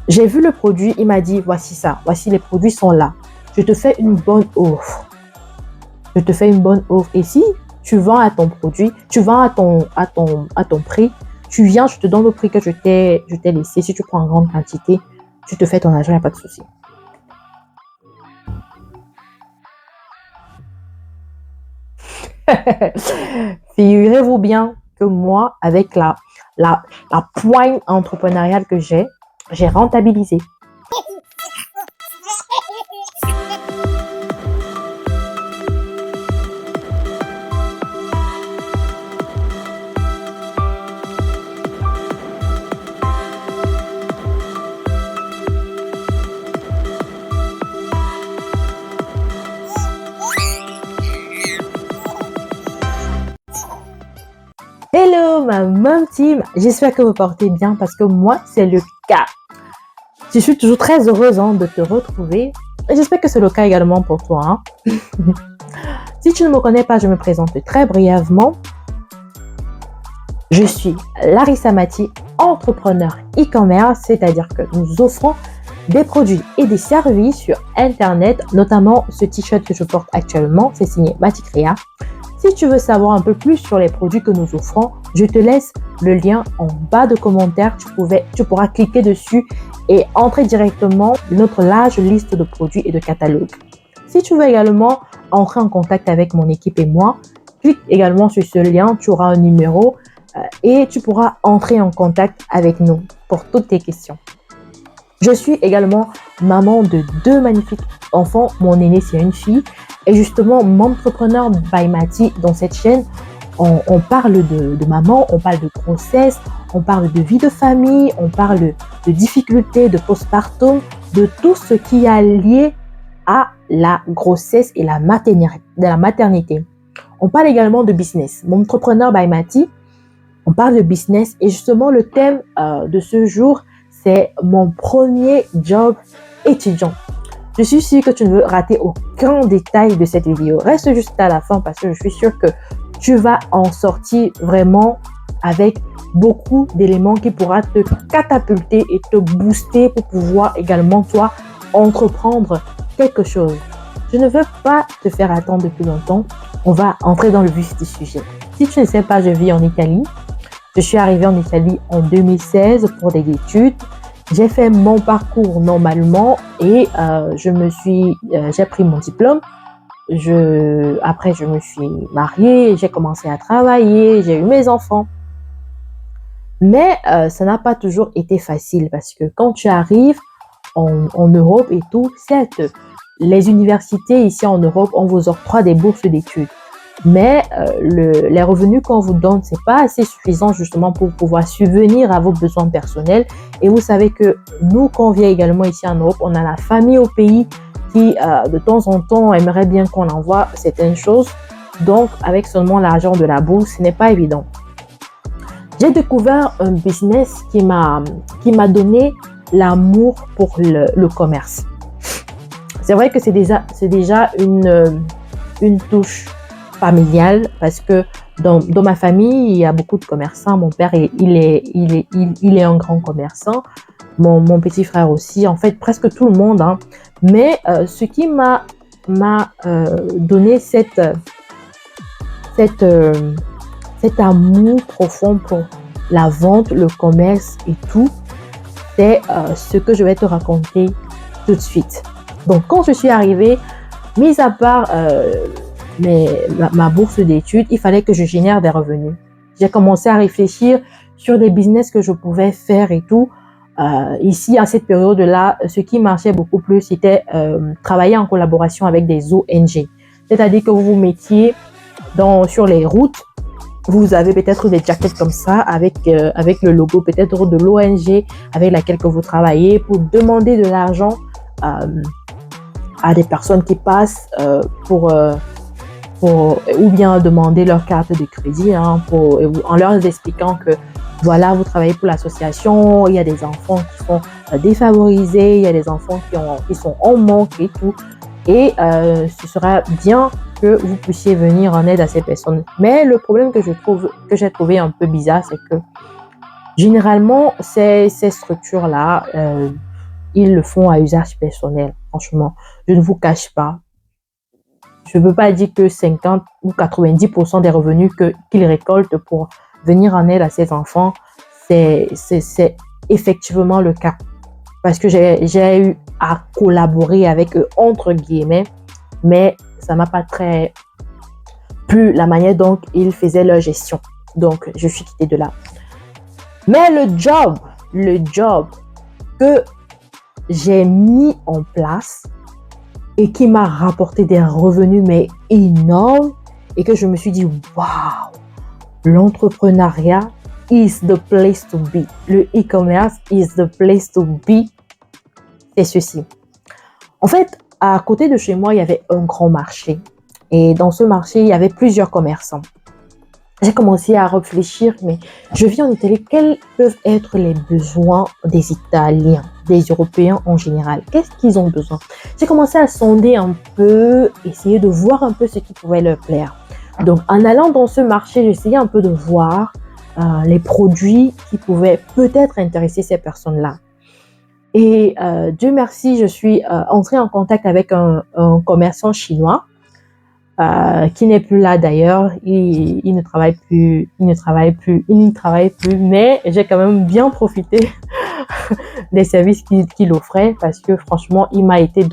J'ai vu le produit, il m'a dit, voici ça, voici les produits sont là. Je te fais une bonne offre. Je te fais une bonne offre. Et si tu vends à ton produit, tu vends à ton prix, tu viens, je te donne le prix que je t'ai laissé. Si tu prends en grande quantité, tu te fais ton argent, il n'y a pas de souci. Figurez-vous bien que moi, avec la poigne entrepreneuriale que j'ai rentabilisé. Hello ma mom team, j'espère que vous portez bien parce que moi c'est le cas. Je suis toujours très heureuse de te retrouver et j'espère que c'est le cas également pour toi. Si tu ne me connais pas, je me présente très brièvement. Je suis Larissa Mati, entrepreneur e-commerce, c'est-à-dire que nous offrons des produits et des services sur Internet, notamment ce t-shirt que je porte actuellement, c'est signé Maticrea. Si tu veux savoir un peu plus sur les produits que nous offrons, je te laisse le lien en bas de commentaire. Tu pourras cliquer dessus et entrer directement dans notre large liste de produits et de catalogues. Si tu veux également entrer en contact avec mon équipe et moi, clique également sur ce lien, tu auras un numéro et tu pourras entrer en contact avec nous pour toutes tes questions. Je suis également maman de 2 magnifiques enfants. Mon aîné, c'est une fille. Et justement, Momtrepreneur by Mati, dans cette chaîne, on parle de maman, on parle de grossesse, on parle de vie de famille, on parle de difficultés, de postpartum, de tout ce qui est lié à la grossesse et la maternité. On parle également de business. Momtrepreneur by Mati, on parle de business et justement le thème de ce jour, c'est mon premier job étudiant. Je suis sûre que tu ne veux rater aucun détail de cette vidéo. Reste juste à la fin parce que je suis sûre que tu vas en sortir vraiment avec beaucoup d'éléments qui pourra te catapulter et te booster pour pouvoir également, toi, entreprendre quelque chose. Je ne veux pas te faire attendre depuis longtemps. On va entrer dans le vif du sujet. Si tu ne sais pas, je vis en Italie. Je suis arrivée en Italie en 2016 pour des études. J'ai fait mon parcours normalement et j'ai pris mon diplôme. Après, je me suis mariée, j'ai commencé à travailler, j'ai eu mes enfants. Mais ça n'a pas toujours été facile parce que quand tu arrives en Europe et tout, certes, les universités ici en Europe, on vous octroie des bourses d'études. Mais les revenus qu'on vous donne, c'est pas assez suffisant justement pour pouvoir subvenir à vos besoins personnels. Et vous savez que nous, quand on vient également ici en Europe, on a la famille au pays qui, de temps en temps, aimerait bien qu'on envoie certaines choses. Donc, avec seulement l'argent de la bourse, ce n'est pas évident. J'ai découvert un business qui m'a donné l'amour pour le commerce. C'est vrai que c'est déjà une touche familiale parce que dans ma famille, il y a beaucoup de commerçants. Mon père, il est un grand commerçant. Mon petit frère aussi. En fait, presque tout le monde. Mais ce qui m'a donné cet amour profond pour la vente, le commerce et tout, c'est ce que je vais te raconter tout de suite. Donc, quand je suis arrivée, mis à part ma bourse d'études, il fallait que je génère des revenus. J'ai commencé à réfléchir sur des business que je pouvais faire et tout. Ici, à cette période-là, ce qui marchait beaucoup plus, c'était travailler en collaboration avec des ONG. C'est-à-dire que vous vous mettiez sur les routes, vous avez peut-être des jackets comme ça avec le logo peut-être de l'ONG avec laquelle que vous travaillez pour demander de l'argent à des personnes qui passent ou bien demander leur carte de crédit en leur expliquant que voilà, vous travaillez pour l'association, il y a des enfants qui sont défavorisés, il y a des enfants qui sont en manque et tout. Et ce sera bien que vous puissiez venir en aide à ces personnes. Mais le problème que j'ai trouvé un peu bizarre, c'est que généralement, ces structures-là, ils le font à usage personnel. Franchement, je ne vous cache pas. Je ne peux pas dire que 50 ou 90% des revenus qu'ils récoltent pour venir en aide à ces enfants, c'est effectivement le cas. Parce que j'ai eu à collaborer avec eux, entre guillemets, mais ça m'a pas très plu la manière dont ils faisaient leur gestion. Donc, je suis quittée de là. Mais le job que j'ai mis en place et qui m'a rapporté des revenus mais énormes et que je me suis dit, waouh, l'entrepreneuriat is the place to be. Le e-commerce is the place to be. C'est ceci. En fait, à côté de chez moi, il y avait un grand marché. Et dans ce marché, il y avait plusieurs commerçants. J'ai commencé à réfléchir, mais je vis en Italie, quels peuvent être les besoins des Italiens, des Européens en général? Qu'est-ce qu'ils ont besoin? J'ai commencé à sonder un peu, essayer de voir un peu ce qui pouvait leur plaire. Donc, en allant dans ce marché, j'essayais un peu de voir les produits qui pouvaient peut-être intéresser ces personnes-là. Et Dieu merci, je suis entrée en contact avec un commerçant chinois qui n'est plus là d'ailleurs. Il ne travaille plus, mais j'ai quand même bien profité des services qu'il offrait parce que franchement, il m'a été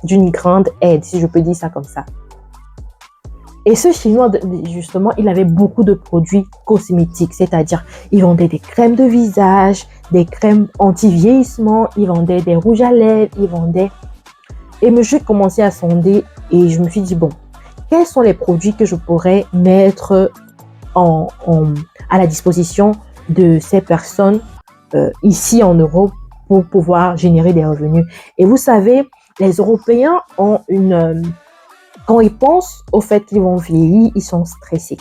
d'une grande aide, si je peux dire ça comme ça. Et ce Chinois, justement, il avait beaucoup de produits cosmétiques, c'est-à-dire, il vendait des crèmes de visage, des crèmes anti-vieillissement, il vendait des rouges à lèvres, Et j'ai commencé à sonder et je me suis dit, bon, quels sont les produits que je pourrais mettre à la disposition de ces personnes ici en Europe pour pouvoir générer des revenus. Et vous savez, les Européens ont quand ils pensent au fait qu'ils vont vieillir, ils sont stressés.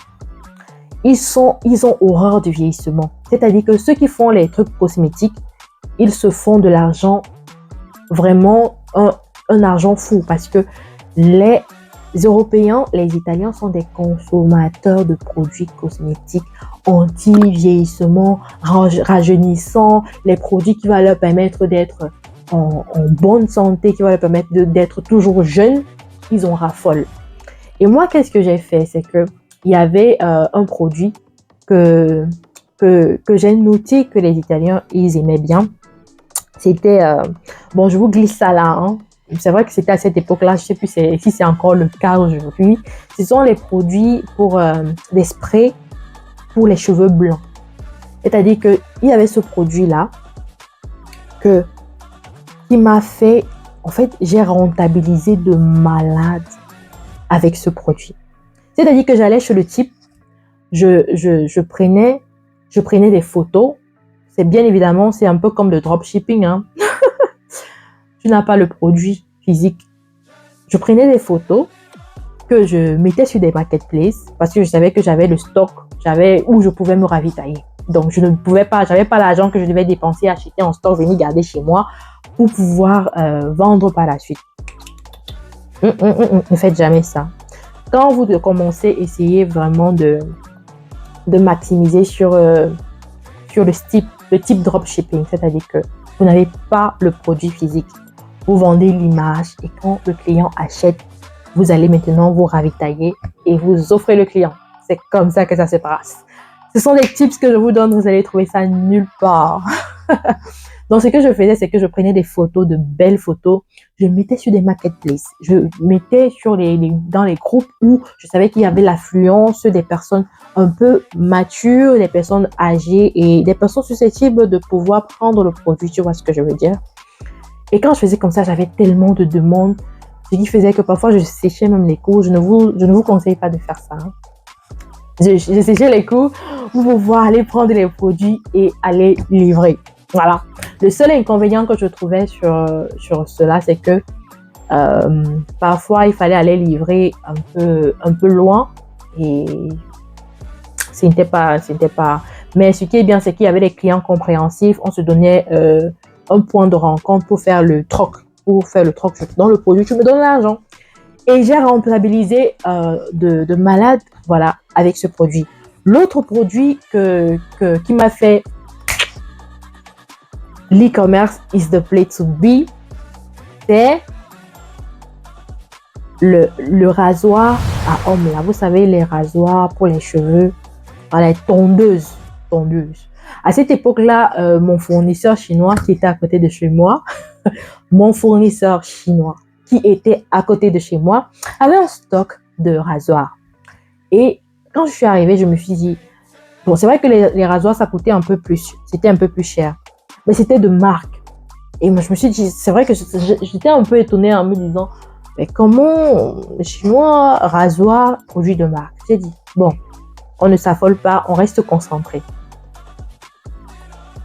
Ils ont horreur du vieillissement. C'est-à-dire que ceux qui font les trucs cosmétiques, ils se font de l'argent, vraiment un argent fou, parce que les Européens, les Italiens sont des consommateurs de produits cosmétiques anti-vieillissement, rajeunissants, les produits qui vont leur permettre d'être en bonne santé, qui vont leur permettre d'être toujours jeunes. Ils en raffolent. Et moi, qu'est-ce que j'ai fait? C'est que il y avait un produit que j'ai noté que les Italiens, ils aimaient bien. C'était, bon, je vous glisse ça là, hein. C'est vrai que c'était à cette époque-là, je ne sais plus si c'est encore le cas aujourd'hui. Ce sont les produits pour des sprays pour les cheveux blancs. C'est-à-dire qu'il y avait ce produit-là qui m'a fait... En fait, j'ai rentabilisé de malade avec ce produit. C'est-à-dire que j'allais chez le type, je prenais des photos. C'est bien évidemment, c'est un peu comme le dropshipping, hein. Tu n'as pas le produit physique. Je prenais des photos que je mettais sur des marketplaces parce que je savais que j'avais le stock, où je pouvais me ravitailler. Donc, je ne pouvais pas, j'avais pas l'argent que je devais dépenser, acheter en stock, venir garder chez moi pour pouvoir vendre par la suite. Ne faites jamais ça. Quand vous commencez, essayez vraiment de maximiser sur le type dropshipping, c'est-à-dire que vous n'avez pas le produit physique. Vous vendez l'image et quand le client achète, vous allez maintenant vous ravitailler et vous offrez le client. C'est comme ça que ça se passe. Ce sont des tips que je vous donne, vous allez trouver ça nulle part. Donc, ce que je faisais, c'est que je prenais des photos, de belles photos. Je mettais sur des marketplaces. Je mettais dans les groupes où je savais qu'il y avait l'affluence des personnes un peu matures, des personnes âgées et des personnes susceptibles de pouvoir prendre le produit. Tu vois ce que je veux dire? Et quand je faisais comme ça, j'avais tellement de demandes. Ce qui faisait que parfois, je séchais même les cours. Je ne vous conseille pas de faire ça, hein. Je séchais les cours pour pouvoir aller prendre les produits et aller livrer. Voilà. Le seul inconvénient que je trouvais sur cela, c'est que parfois, il fallait aller livrer un peu loin et ce n'était pas... Mais ce qui est bien, c'est qu'il y avait des clients compréhensifs. On se donnait un point de rencontre pour faire le troc. Je te donne le produit, tu me donnes l'argent. Et j'ai rentabilisé de malade, voilà, avec ce produit. L'autre produit qui m'a fait l'e-commerce is the place to be. C'est le rasoir à homme là. Vous savez, les rasoirs pour les cheveux, les tondeuses. À cette époque-là, mon fournisseur chinois qui était à côté de chez moi, avait un stock de rasoirs. Et quand je suis arrivée, je me suis dit, bon, c'est vrai que les rasoirs, ça coûtait un peu plus. C'était un peu plus cher. Mais c'était de marque. Et moi, je me suis dit, c'est vrai que j'étais un peu étonnée en me disant, mais comment les Chinois, rasoir, produit de marque? J'ai dit, bon, on ne s'affole pas, on reste concentré.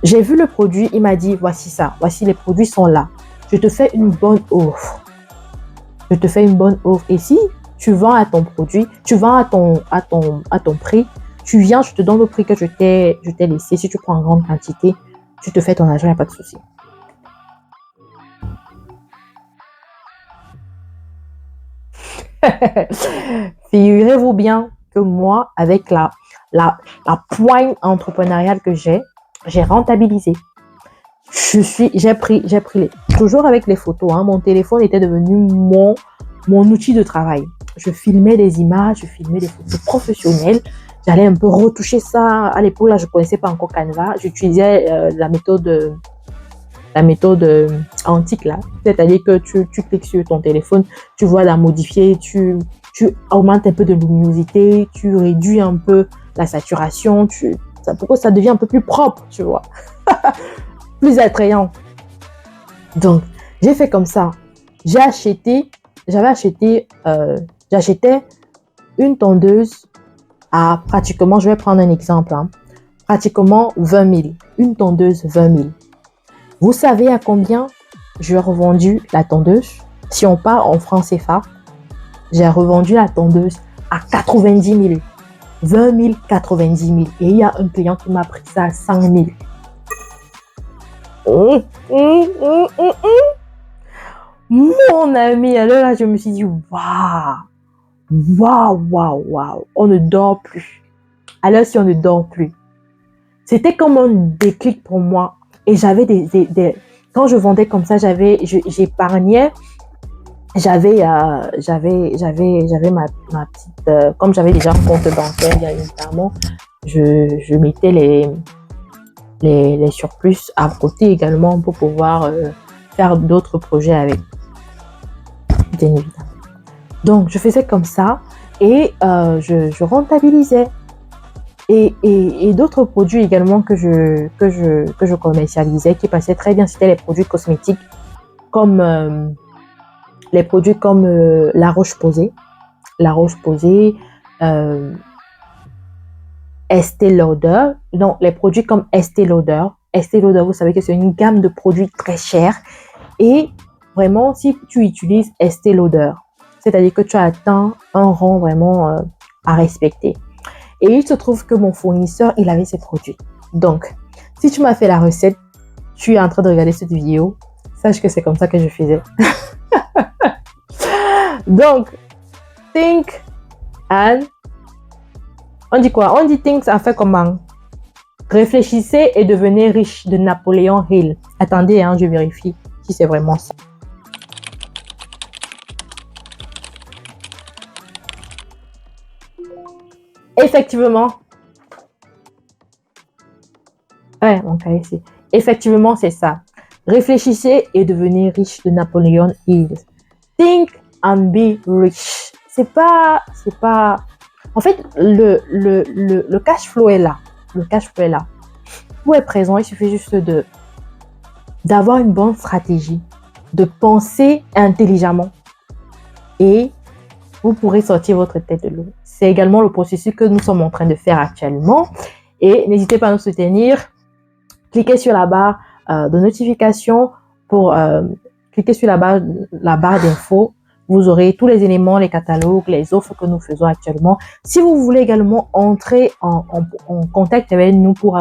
J'ai vu le produit, il m'a dit, voici ça, voici les produits sont là. Je te fais une bonne offre. Et si tu vends à ton produit, tu vends à ton prix, tu viens, je te donne le prix que je t'ai laissé. Si tu prends en grande quantité, tu te fais ton argent, il n'y a pas de souci. Figurez-vous bien que moi, avec la poigne entrepreneuriale que j'ai rentabilisé. J'ai pris toujours avec les photos. Mon téléphone était devenu mon outil de travail. Je filmais des images, je filmais des photos professionnelles. J'allais un peu retoucher ça. À l'époque, là, je connaissais pas encore Canva. J'utilisais la méthode antique là. C'est-à-dire que tu cliques sur ton téléphone, tu vois la modifier, tu augmentes un peu de luminosité, tu réduis un peu la saturation, pour que ça devient un peu plus propre, tu vois. Plus attrayant. Donc, j'ai fait comme ça. J'achetais une tondeuse à pratiquement, je vais prendre un exemple, pratiquement 20 000. Une tondeuse 20 000. Vous savez à combien j'ai revendu la tondeuse? Si on part en francs CFA, j'ai revendu la tondeuse à 90 000. 20 000, 90 000. Et il y a un client qui m'a pris ça à 100 000. Mon ami, alors là, je me suis dit, waouh, on ne dort plus. Alors si on ne dort plus, c'était comme un déclic pour moi. Et j'avais quand je vendais comme ça, j'épargnais. J'avais ma petite, comme j'avais déjà un compte bancaire, bien évidemment, je mettais les surplus à côté également pour pouvoir faire d'autres projets avec, bien évidemment. Donc, je faisais comme ça et je rentabilisais. Et d'autres produits également que je commercialisais qui passaient très bien, c'était les produits cosmétiques comme la Roche-Posay, Estée Lauder. Non, les produits comme Estée Lauder. Estée Lauder, vous savez que c'est une gamme de produits très chers. Et vraiment, si tu utilises Estée Lauder, c'est-à-dire que tu as atteint un rang vraiment à respecter. Et il se trouve que mon fournisseur, il avait ces produits. Donc, si tu m'as fait la recette, tu es en train de regarder cette vidéo, sache que c'est comme ça que je faisais. Donc, think and... On dit quoi? On dit think, ça fait comment? Réfléchissez et devenez riche, de Napoléon Hill. Attendez, je vérifie si c'est vraiment ça. Effectivement. Ouais, mon cas ici. Effectivement, c'est ça. Réfléchissez et devenez riche, de Napoléon Hill. Think and be rich. C'est pas. En fait, le cash flow est là. Tout est présent. Il suffit juste d'avoir une bonne stratégie, de penser intelligemment et vous pourrez sortir votre tête de l'eau. C'est également le processus que nous sommes en train de faire actuellement. Et n'hésitez pas à nous soutenir. Cliquez sur la barre de notification pour cliquer sur la barre d'infos. Vous aurez tous les éléments, les catalogues, les offres que nous faisons actuellement. Si vous voulez également entrer en contact avec nous pour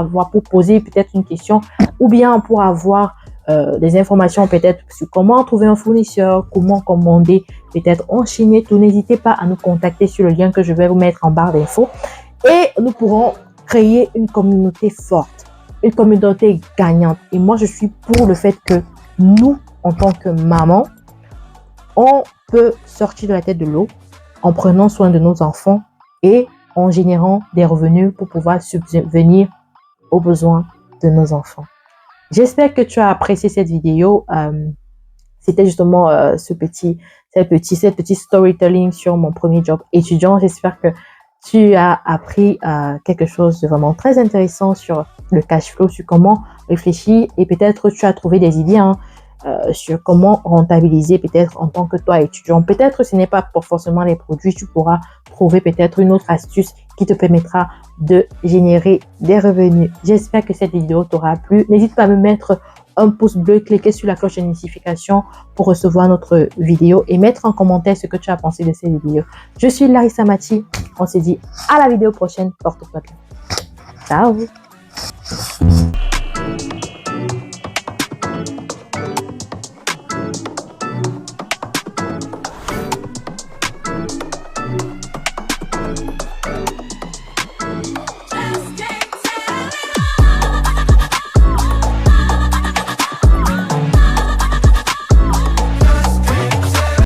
poser peut-être une question ou bien pour avoir des informations peut-être sur comment trouver un fournisseur, comment commander peut-être en Chine, tout, n'hésitez pas à nous contacter sur le lien que je vais vous mettre en barre d'infos et nous pourrons créer une communauté forte. une communauté gagnante. Et moi, je suis pour le fait que nous, en tant que maman, on peut sortir de la tête de l'eau en prenant soin de nos enfants et en générant des revenus pour pouvoir subvenir aux besoins de nos enfants. J'espère que tu as apprécié cette vidéo. C'était justement cette petite storytelling sur mon premier job étudiant. J'espère que tu as appris quelque chose de vraiment très intéressant sur le cash flow, sur comment réfléchir et peut-être tu as trouvé des idées sur comment rentabiliser peut-être en tant que toi étudiant. Peut-être ce n'est pas pour forcément les produits, tu pourras trouver peut-être une autre astuce qui te permettra de générer des revenus. J'espère que cette vidéo t'aura plu. N'hésite pas à me mettre un pouce bleu, cliquer sur la cloche de notification pour recevoir notre vidéo et mettre en commentaire ce que tu as pensé de cette vidéo. Je suis Larissa Mati. On se dit à la vidéo prochaine. Porte-toi bien. Ciao.